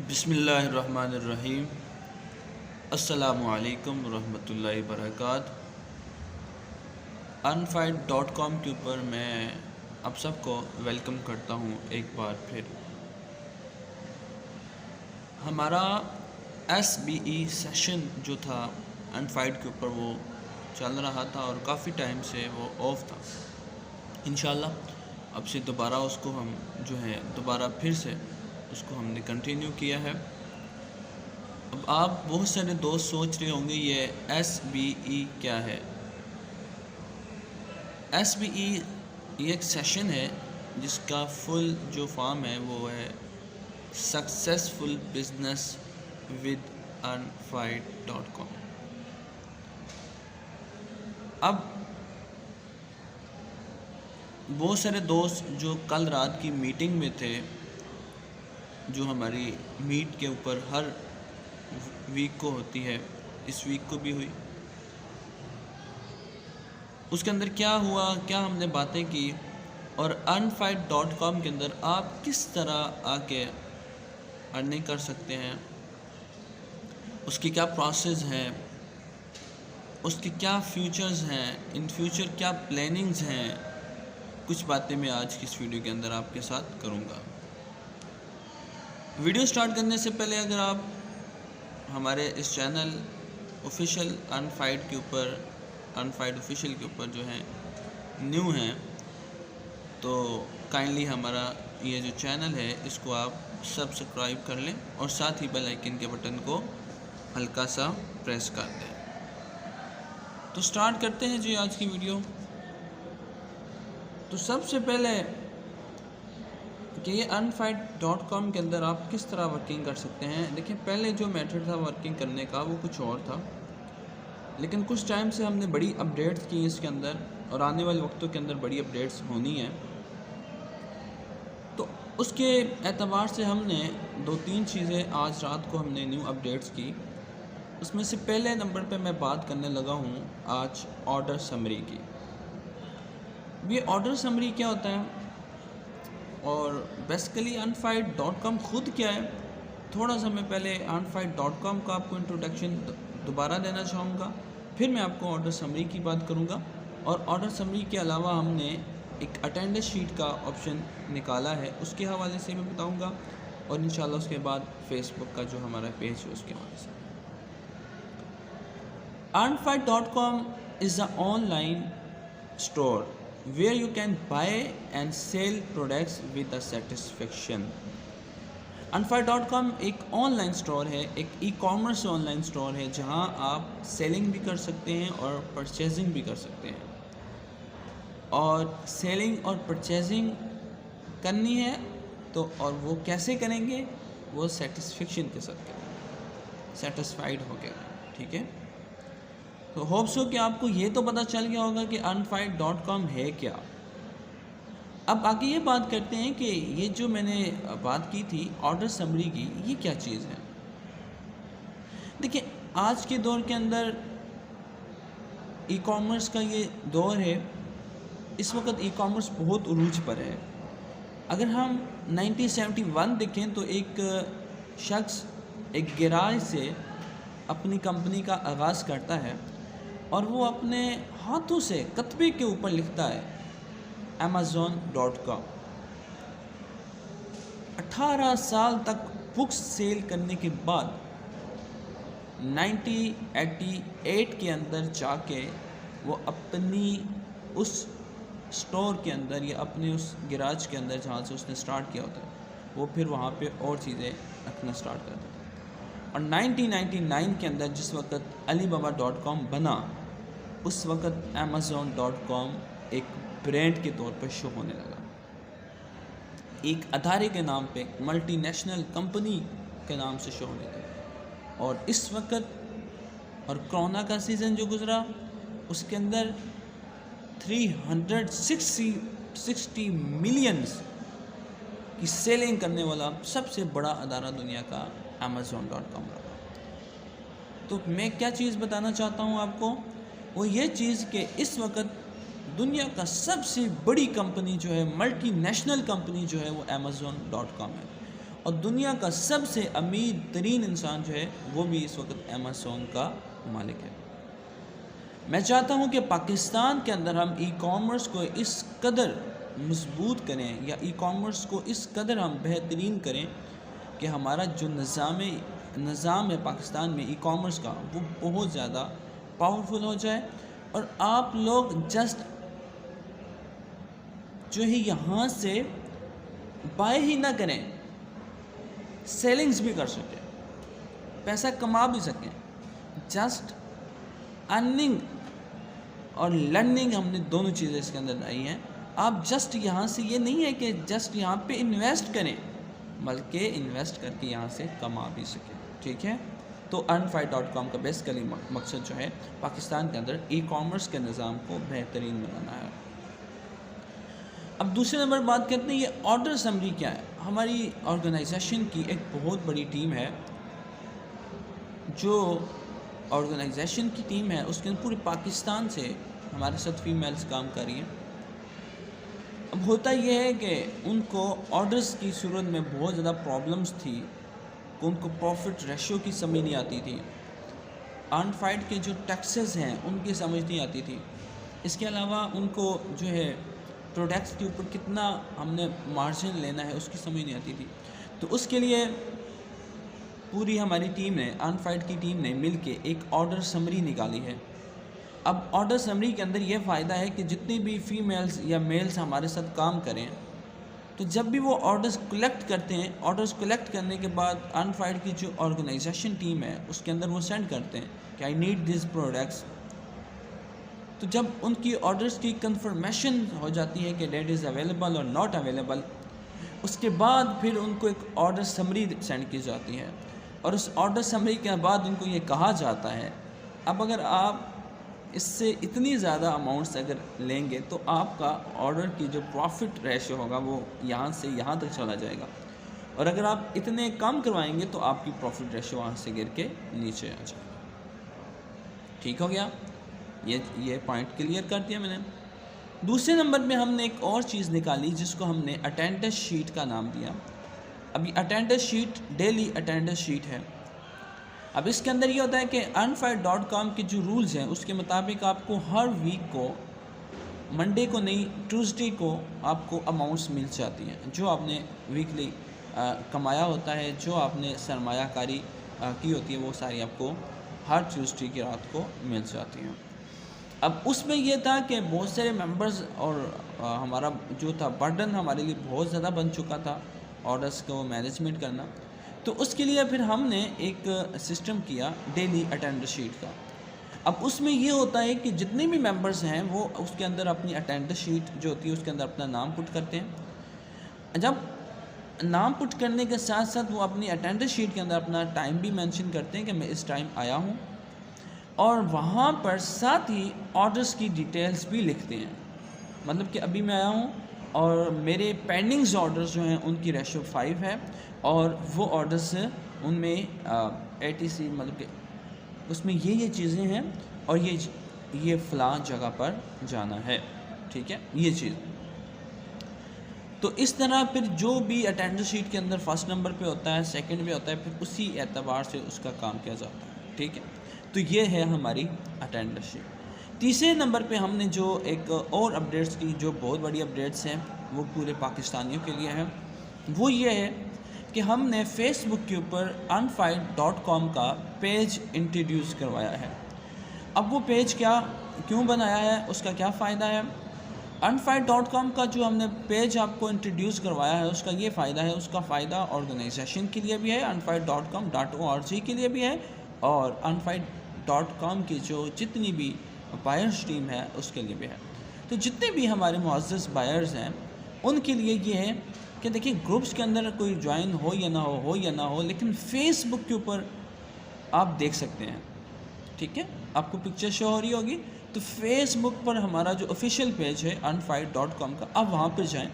बिस्मिल्लाहिर्रहमानिर्रहीम। अस्सलामुअलैकुम रहमतुल्लाहि बरकात। unfight.com के ऊपर मैं आप सबको वेलकम करता हूँ एक बार फिर। हमारा SBE सेशन जो था अनफाइट के ऊपर वो चल रहा था और काफ़ी टाइम से वो ऑफ था। इंशाल्लाह अब से दोबारा उसको हम जो है दोबारा फिर से उसको हमने कंटिन्यू किया है। अब आप बहुत सारे दोस्त सोच रहे होंगे ये SBE क्या है। SBE ये एक सेशन है जिसका फुल जो फॉर्म है वो है सक्सेसफुल बिजनेस विद unfight.com। अब बहुत सारे दोस्त जो कल रात की मीटिंग में थे, जो हमारी मीट के ऊपर हर वीक को होती है, इस वीक को भी हुई, उसके अंदर क्या हुआ, क्या हमने बातें की और unfight.com के अंदर आप किस तरह आके अर्निंग कर सकते हैं, उसकी क्या प्रोसेस है, उसके क्या फ्यूचर्स हैं, इन फ्यूचर क्या प्लानिंग्स हैं, कुछ बातें मैं आज की इस वीडियो के अंदर आपके साथ करूँगा। वीडियो स्टार्ट करने से पहले अगर आप हमारे इस चैनल ऑफिशियल अनफाइट के ऊपर, अनफाइट ऑफिशियल के ऊपर जो है न्यू हैं, तो काइंडली हमारा ये जो चैनल है इसको आप सब्सक्राइब कर लें और साथ ही बेल आइकन के बटन को हल्का सा प्रेस कर दें। तो स्टार्ट करते हैं जी आज की वीडियो। तो सबसे पहले कि ये unfight.com के अंदर आप किस तरह वर्किंग कर सकते हैं। देखिए, पहले जो मेथड था वर्किंग करने का वो कुछ और था, लेकिन कुछ टाइम से हमने बड़ी अपडेट्स की इसके अंदर और आने वाले वक्तों के अंदर बड़ी अपडेट्स होनी है। तो उसके एतबार से हमने 2-3 चीज़ें आज रात को हमने न्यू अपडेट्स की। उसमें से पहले नंबर पे मैं बात करने लगा हूँ आज ऑर्डर समरी की। ये ऑर्डर समरी क्या होता है और बेसिकली unfight.com खुद क्या है, थोड़ा सा मैं पहले unfight.com का आपको इंट्रोडक्शन दोबारा देना चाहूँगा, फिर मैं आपको ऑर्डर समरी की बात करूँगा। और ऑर्डर समरी के अलावा हमने एक अटेंडेंस शीट का ऑप्शन निकाला है, उसके हवाले से मैं बताऊँगा और इंशाल्लाह उसके बाद फेसबुक का जो हमारा पेज है उसके हवाले से। unfight.com is an online store where you can buy and sell products with a satisfaction। unfight.com एक ऑनलाइन स्टोर है, एक ई-कॉमर्स ऑनलाइन स्टोर है जहां आप सेलिंग भी कर सकते हैं और परचेजिंग भी कर सकते हैं। और सेलिंग और परचेजिंग करनी है तो और वो कैसे करेंगे, वो सेटिस्फेक्शन के साथ करेंगे, सेटिस्फाइड हो गया, ठीक है। तो होप सो कि आपको ये तो पता चल गया होगा कि unfight.com है क्या। अब आगे ये बात करते हैं कि ये जो मैंने बात की थी ऑर्डर समरी की, ये क्या चीज़ है। देखिए, आज के दौर के अंदर ई कॉमर्स का ये दौर है, इस वक्त ई कॉमर्स बहुत उरूज पर है। अगर हम 1971 देखें तो एक शख्स एक गैराज से अपनी कंपनी का आगाज़ करता है और वो अपने हाथों से कतबे के ऊपर लिखता है amazon.com। 18 साल तक बुक्स सेल करने के बाद 1988 के अंदर जाके वो अपनी उस स्टोर के अंदर या अपने उस गैराज के अंदर जहाँ से उसने स्टार्ट किया होता है, वो फिर वहाँ पे और चीज़ें रखना स्टार्ट करता है। और 1999 के अंदर जिस वक्त alibaba.com बना, उस वक्त amazon.com एक ब्रांड के तौर पर शो होने लगा, एक अदारे के नाम पे, मल्टीनेशनल कंपनी के नाम से शो होने लगा। और इस वक्त और कोरोना का सीज़न जो गुज़रा उसके अंदर 360 मिलियंस की सेलिंग करने वाला सबसे बड़ा अदारा दुनिया का amazon.com रहा। तो मैं क्या चीज़ बताना चाहता हूँ आपको, वो ये चीज़ कि इस वक्त दुनिया का सबसे बड़ी कंपनी जो है, मल्टीनेशनल कंपनी जो है, वो amazon.com है। और दुनिया का सबसे अमीर तरीन इंसान जो है वो भी इस वक्त अमेज़न का मालिक है। मैं चाहता हूं कि पाकिस्तान के अंदर हम ई कॉमर्स को इस कदर मजबूत करें या ई कॉमर्स को इस कदर हम बेहतरीन करें कि हमारा जो निज़ाम है पाकिस्तान में ई कॉमर्स का वो बहुत ज़्यादा पावरफुल हो जाए और आप लोग जस्ट जो है यहाँ से बाय ही ना करें, सेलिंग्स भी कर सकें, पैसा कमा भी सकें। जस्ट अर्निंग और लर्निंग हमने दोनों चीज़ें इसके अंदर लाई हैं। आप जस्ट यहाँ से ये नहीं है कि जस्ट यहाँ पे इन्वेस्ट करें, बल्कि इन्वेस्ट करके यहाँ से कमा भी सकें। ठीक है, तो earnfi.com का बेसिकली मकसद जो है पाकिस्तान के अंदर ई कॉमर्स के निज़ाम को बेहतरीन बनाना है। अब दूसरे नंबर बात करते हैं ये ऑर्डर समरी क्या है। हमारी ऑर्गेनाइजेशन की एक बहुत बड़ी टीम है, जो ऑर्गेनाइजेशन की टीम है उसके अंदर पूरे पाकिस्तान से हमारे साथ फीमेल्स काम कर रही हैं। अब होता यह है कि उनको ऑर्डर्स की सूरत में बहुत ज़्यादा प्रॉब्लम्स थी, उनको प्रॉफिट रेशो की समझ नहीं आती थी, अनफाइड के जो टैक्सेस हैं उनकी समझ नहीं आती थी। इसके अलावा उनको जो है प्रोडक्ट्स के ऊपर कितना हमने मार्जिन लेना है उसकी समझ नहीं आती थी। तो उसके लिए पूरी हमारी टीम ने, अनफाइड की टीम ने मिलके एक ऑर्डर समरी निकाली है। अब ऑर्डर समरी के अंदर ये फ़ायदा है कि जितनी भी फीमेल्स या मेल्स हमारे साथ काम करें तो जब भी वो ऑर्डर्स कलेक्ट करते हैं, ऑर्डर्स कलेक्ट करने के बाद अनफाइड की जो ऑर्गेनाइजेशन टीम है उसके अंदर वो सेंड करते हैं कि आई नीड दिस प्रोडक्ट्स। तो जब उनकी ऑर्डर्स की कंफर्मेशन हो जाती है कि डेट इज़ अवेलेबल और नॉट अवेलेबल, उसके बाद फिर उनको एक ऑर्डर समरी सेंड की जाती है और उस ऑर्डर समरी के बाद उनको ये कहा जाता है अब अगर आप इससे इतनी ज़्यादा अमाउंट्स अगर लेंगे तो आपका ऑर्डर की जो प्रॉफिट रेशो होगा वो यहाँ से यहाँ तक चला जाएगा, और अगर आप इतने कम करवाएंगे तो आपकी प्रॉफिट रेशो वहाँ से गिर के नीचे आ जाएगा। ठीक हो गया, ये पॉइंट क्लियर कर दिया मैंने। दूसरे नंबर पे हमने एक और चीज़ निकाली जिसको हमने अटेंडेंस शीट का नाम दिया। अभी attendance sheet daily attendance sheet है। अब इसके अंदर ये होता है कि earnfi.com के जो रूल्स हैं उसके मुताबिक आपको हर वीक को, मंडे को नहीं ट्यूसडे को आपको अमाउंट्स मिल जाती हैं जो आपने वीकली कमाया होता है, जो आपने सरमायाकारी की होती है वो सारी आपको हर ट्यूसडे की रात को मिल जाती हैं। अब उसमें यह था कि बहुत सारे मेंबर्स और हमारा जो था बर्डन हमारे लिए बहुत ज़्यादा बन चुका था ऑर्डर्स को मैनेजमेंट करना। तो उसके लिए फिर हमने एक सिस्टम किया डेली अटेंडेंस शीट का। अब उसमें ये होता है कि जितने भी मेंबर्स हैं वो उसके अंदर अपनी अटेंडेंस शीट जो होती है उसके अंदर अपना नाम पुट करते हैं। जब नाम पुट करने के साथ साथ वो अपनी अटेंडेंस शीट के अंदर अपना टाइम भी मेंशन करते हैं कि मैं इस टाइम आया हूँ, और वहाँ पर साथ ही ऑर्डर्स की डिटेल्स भी लिखते हैं। मतलब कि अभी मैं आया हूँ और मेरे पेंडिंग्स ऑर्डर्स जो हैं उनकी रेशो 5 है और वो ऑर्डर्स उनमें ATC मतलब कि उसमें ये चीज़ें हैं और ये फ़लाँ जगह पर जाना है। ठीक है, ये चीज़। तो इस तरह फिर जो भी अटेंडेंस शीट के अंदर फर्स्ट नंबर पे होता है, सेकंड पे होता है, फिर उसी एतबार से उसका काम किया जाता है। ठीक है, तो ये है हमारी अटेंडेंस शीट। तीसरे नंबर पे हमने जो एक और अपडेट्स की, जो बहुत बड़ी अपडेट्स हैं वो पूरे पाकिस्तानियों के लिए हैं, वो ये है कि हमने फेसबुक के ऊपर earnfi.com का पेज इंट्रोड्यूस करवाया है। अब वो पेज क्यों बनाया है, उसका क्या फ़ायदा है। earnfi.com का जो हमने पेज आपको इंट्रोड्यूस करवाया है उसका ये फ़ायदा है, उसका फ़ायदा ऑर्गेनाइजेशन के लिए भी है, earnfi.com.org के लिए भी है, और earnfi.com की जो जितनी भी बायर्स टीम है उसके लिए भी है। तो जितने भी हमारे मुअज़्ज़ज़ बायर्स हैं उनके लिए ये है कि देखिए ग्रुप्स के अंदर कोई ज्वाइन हो या ना हो, लेकिन फेसबुक के ऊपर आप देख सकते हैं। ठीक है, आपको पिक्चर शो हो रही होगी, तो फेसबुक पर हमारा जो ऑफिशियल पेज है earnfi.com का, आप वहाँ पर जाएं,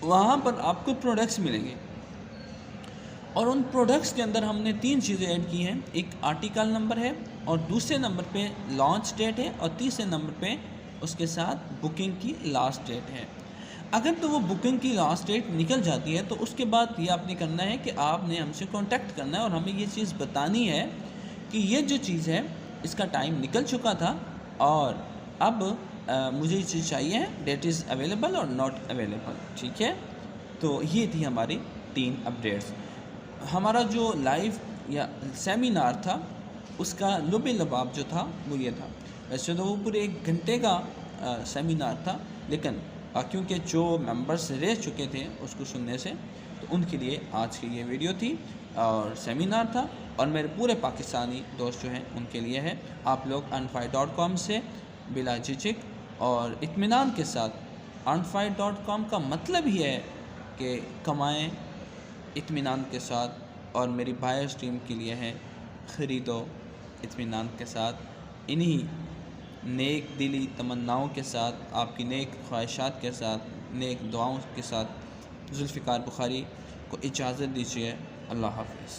वहाँ पर आपको प्रोडक्ट्स मिलेंगे और उन प्रोडक्ट्स के अंदर हमने 3 चीज़ें ऐड की हैं। एक आर्टिकल नंबर है, और दूसरे नंबर पे लॉन्च डेट है, और तीसरे नंबर पे उसके साथ बुकिंग की लास्ट डेट है। अगर तो वो बुकिंग की लास्ट डेट निकल जाती है तो उसके बाद ये आपने करना है कि आपने हमसे कांटेक्ट करना है और हमें ये चीज़ बतानी है कि ये जो चीज़ है इसका टाइम निकल चुका था और अब मुझे ये चीज़ चाहिए है, डेट इज़ अवेलेबल और नॉट अवेलेबल। ठीक है, तो ये थी हमारी 3 अपडेट्स। हमारा जो लाइव या सेमिनार था उसका लुब लबाब जो था वो ये था। वैसे तो वो पूरे 1 घंटे का सेमिनार था, लेकिन क्योंकि जो मेंबर्स रह चुके थे उसको सुनने से, तो उनके लिए आज की ये वीडियो थी और सेमिनार था और मेरे पूरे पाकिस्तानी दोस्त जो हैं उनके लिए है। आप लोग earnfi.com से बिला झिझक और इत्मीनान के साथ, earnfi.com का मतलब ही है कि कमाएं इत्मीनान के साथ, और मेरी बायर्स टीम के लिए है ख़रीदो इत्मीनान के साथ। इन्हीं नेक दिली तमन्नाओं के साथ, आपकी नेक ख्वाहिशात के साथ, नेक दुआओं के साथ ज़ुल्फ़िकार बुखारी को इजाज़त दीजिए। अल्लाह हाफ़िज़।